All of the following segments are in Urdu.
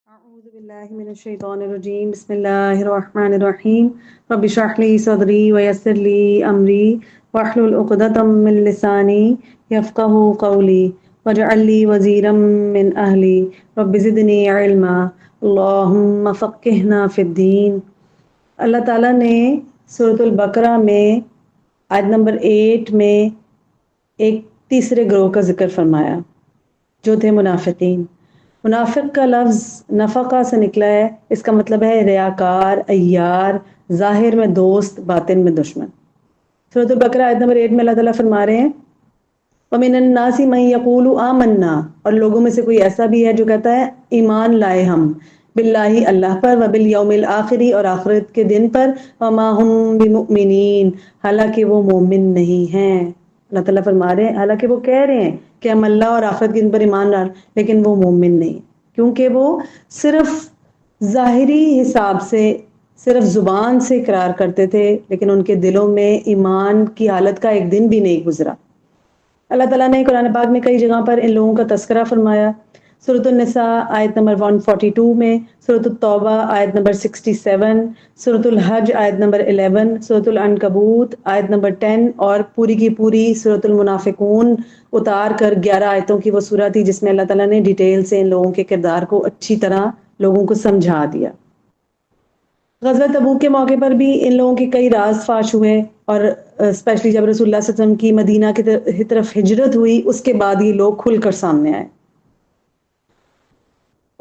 أعوذ بالله من الشيطان الرجيم بسم الله الرحمن الرحيم رب اشرح لي صدري ويسر لي أمري واحلل عقدة من لساني يفقهوا قولي واجعل لي وزيرا من أهلي رب زدني علما اللهم فقهنا في الدين۔ اللہ تعالیٰ نے سورۃ البقرہ میں آیت نمبر 8 میں ایک تیسرے گروہ کا ذکر فرمایا جو تھے منافقین۔ منافق کا لفظ نفقہ سے نکلا ہے، اس کا مطلب ہے ریاکار، عیار، ظاہر میں دوست، باطن میں دشمن۔ سورۃ البقرہ آیت نمبر 8 میں اللہ تعالیٰ فرما رہے ہیں وَمِنَ النَّاسِ مَن يَقُولُ آمَنَّا، اور لوگوں میں سے کوئی ایسا بھی ہے جو کہتا ہے ایمان لائے ہم، باللہ اللہ پر، وبالیوم الآخر اور آخرت کے دن پر، وما ہم بمؤمنین حالانکہ وہ مومن نہیں ہیں۔ اللہ تعالیٰ فرما رہے ہیں حالانکہ وہ کہہ رہے ہیں کہ ہم اللہ اور آخرت کے دن پر ایمان ڈال، لیکن وہ مومن نہیں، کیونکہ وہ صرف ظاہری حساب سے، صرف زبان سے اقرار کرتے تھے، لیکن ان کے دلوں میں ایمان کی حالت کا ایک دن بھی نہیں گزرا۔ اللہ تعالیٰ نے قرآن پاک میں کئی جگہ پر ان لوگوں کا تذکرہ فرمایا۔ سورۃ النساء آیت نمبر 142 میں، سورۃ التوبہ آیت نمبر 67، سورۃ الحج آیت نمبر 11، سورۃ العنکبوت آیت نمبر 10 اور پوری کی پوری سورۃ المنافقون اتار کر 11 آیتوں کی وہ سورہ تھی جس میں اللہ تعالیٰ نے ڈیٹیل سے ان لوگوں کے کردار کو اچھی طرح لوگوں کو سمجھا دیا۔ غزوہ تبوک کے موقع پر بھی ان لوگوں کے کئی راز فاش ہوئے، اور اسپیشلی جب رسول اللہ صلی اللہ علیہ وسلم کی مدینہ کی طرف ہجرت ہوئی اس کے بعد یہ لوگ کھل کر سامنے آئے۔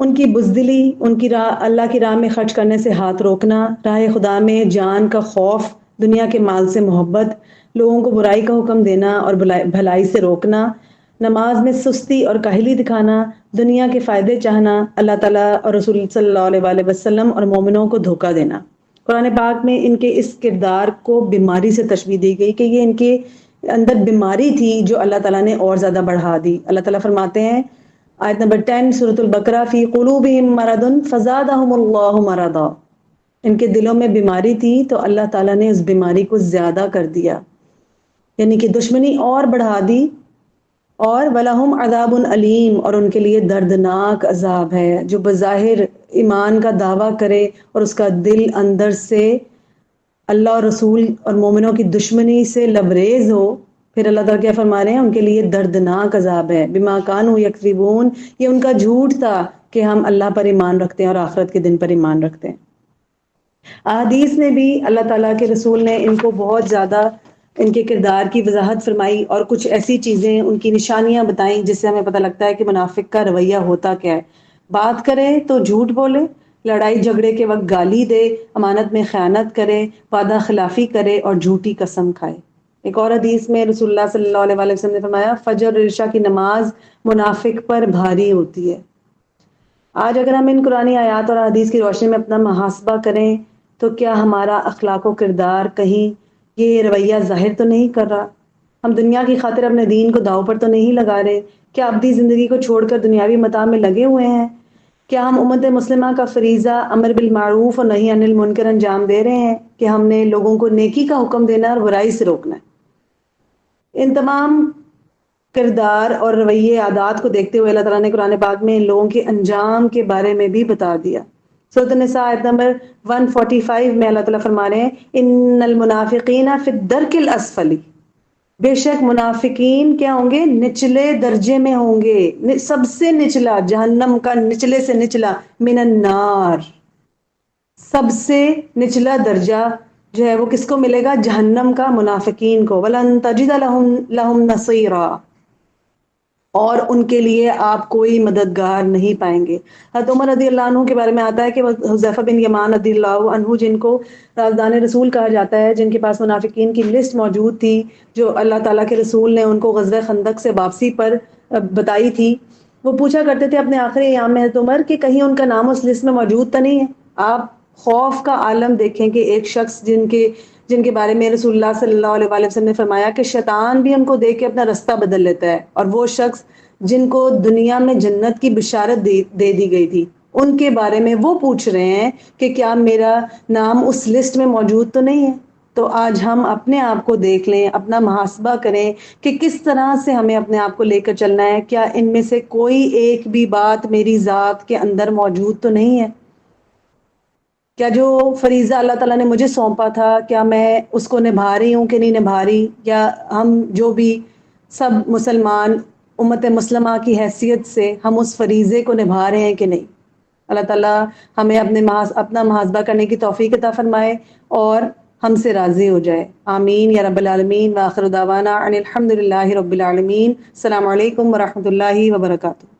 ان کی بزدلی، ان کی اللہ کی راہ میں خرچ کرنے سے ہاتھ روکنا، راہ خدا میں جان کا خوف، دنیا کے مال سے محبت، لوگوں کو برائی کا حکم دینا اور بھلائی سے روکنا، نماز میں سستی اور کاہلی دکھانا، دنیا کے فائدے چاہنا، اللہ تعالیٰ اور رسول صلی اللہ علیہ وآلہ وسلم اور مومنوں کو دھوکہ دینا۔ قرآن پاک میں ان کے اس کردار کو بیماری سے تشبیہ دی گئی کہ یہ ان کے اندر بیماری تھی جو اللہ تعالیٰ نے اور زیادہ بڑھا دی۔ اللہ تعالیٰ فرماتے ہیں آیت نمبر 10 سورۃ البقرہ فی قلوبہم مرض فزادہم اللہ مرضا، ان کے دلوں میں بیماری تھی تو اللہ تعالیٰ نے اس بیماری کو زیادہ کر دیا، یعنی کہ دشمنی اور بڑھا دی۔ اور وَلَهُمْ عَذَابٌ علیم، اور ان کے لیے دردناک عذاب ہے۔ جو بظاہر ایمان کا دعویٰ کرے اور اس کا دل اندر سے اللہ اور رسول اور مومنوں کی دشمنی سے لبریز ہو، پھر اللہ تعالیٰ کیا فرما رہے ہیں ان کے لیے دردناک عذاب ہے۔ بما کانوا یکذبون، یہ ان کا جھوٹ تھا کہ ہم اللہ پر ایمان رکھتے ہیں اور آخرت کے دن پر ایمان رکھتے ہیں۔ احادیث میں بھی اللہ تعالیٰ کے رسول نے ان کو بہت زیادہ ان کے کردار کی وضاحت فرمائی اور کچھ ایسی چیزیں ان کی نشانیاں بتائیں جس سے ہمیں پتہ لگتا ہے کہ منافق کا رویہ ہوتا کیا ہے۔ بات کرے تو جھوٹ بولے، لڑائی جھگڑے کے وقت گالی دے، امانت میں خیانت کرے، وعدہ خلافی کرے اور جھوٹی قسم کھائے۔ ایک اور حدیث میں رسول اللہ صلی اللہ علیہ وسلم نے فرمایا فجر اور عشاء کی نماز منافق پر بھاری ہوتی ہے۔ آج اگر ہم ان قرآنی آیات اور حدیث کی روشنی میں اپنا محاسبہ کریں تو کیا ہمارا اخلاق و کردار کہیں یہ رویہ ظاہر تو نہیں کر رہا؟ ہم دنیا کی خاطر اپنے دین کو داؤ پر تو نہیں لگا رہے؟ کیا ابدی زندگی کو چھوڑ کر دنیاوی متاع میں لگے ہوئے ہیں؟ کیا ہم امت مسلمہ کا فریضہ امر بالمعروف اور نہی عن المنکر انجام دے رہے ہیں کہ ہم نے لوگوں کو نیکی کا حکم دینا اور برائی سے روکنا ہے؟ ان تمام کردار اور رویے عادات کو دیکھتے ہوئے اللہ تعالیٰ نے قرآن پاک میں ان لوگوں کے انجام کے بارے میں بھی بتا دیا۔ سورۃ النساء آیت نمبر 145 میں اللہ تعالیٰ فرما رہے ہیں ان المنافقین فی الدرک الاسفل، بے شک منافقین کیا ہوں گے؟ نچلے درجے میں ہوں گے، سب سے نچلا، جہنم کا نچلے سے نچلا، من النار، سب سے نچلا درجہ جو ہے وہ کس کو ملے گا؟ جہنم کا، منافقین کو۔ وَلَن تَجِدَ لَهُمْ نَصِيرًا، اور ان کے لیے آپ کوئی مددگار نہیں پائیں گے۔ حضرت عمر رضی اللہ عنہ کے بارے میں آتا ہے کہ حذیفہ بن یمان رضی اللہ عنہ، جن کو رازدان رسول کہا جاتا ہے، جن کے پاس منافقین کی لسٹ موجود تھی جو اللہ تعالیٰ کے رسول نے ان کو غزوہ خندق سے واپسی پر بتائی تھی، وہ پوچھا کرتے تھے اپنے آخری ایام میں حضرت عمر کہ کہیں ان کا نام اس لسٹ میں موجود تو نہیں ہے۔ آپ خوف کا عالم دیکھیں کہ ایک شخص جن کے بارے میں رسول اللہ صلی اللہ علیہ وآلہ وسلم نے فرمایا کہ شیطان بھی ان کو دیکھ کے اپنا رستہ بدل لیتا ہے، اور وہ شخص جن کو دنیا میں جنت کی بشارت دے دی گئی تھی، ان کے بارے میں وہ پوچھ رہے ہیں کہ کیا میرا نام اس لسٹ میں موجود تو نہیں ہے۔ تو آج ہم اپنے آپ کو دیکھ لیں، اپنا محاسبہ کریں کہ کس طرح سے ہمیں اپنے آپ کو لے کر چلنا ہے. کیا ان میں سے کوئی ایک بھی بات میری ذات کے اندر موجود تو نہیں ہے؟ کیا جو فریضہ اللہ تعالیٰ نے مجھے سونپا تھا، کیا میں اس کو نبھا رہی ہوں کہ نہیں نبھا رہی؟ یا ہم جو بھی سب مسلمان امت مسلمہ کی حیثیت سے ہم اس فریضے کو نبھا رہے ہیں کہ نہیں؟ اللہ تعالیٰ ہمیں اپنا محاسبہ کرنے کی توفیق عطا فرمائے اور ہم سے راضی ہو جائے. آمین یا رب العالمین. وآخر دعوانا ان الحمد للہ رب العالمین. السلام علیکم ورحمۃ اللہ وبرکاتہ.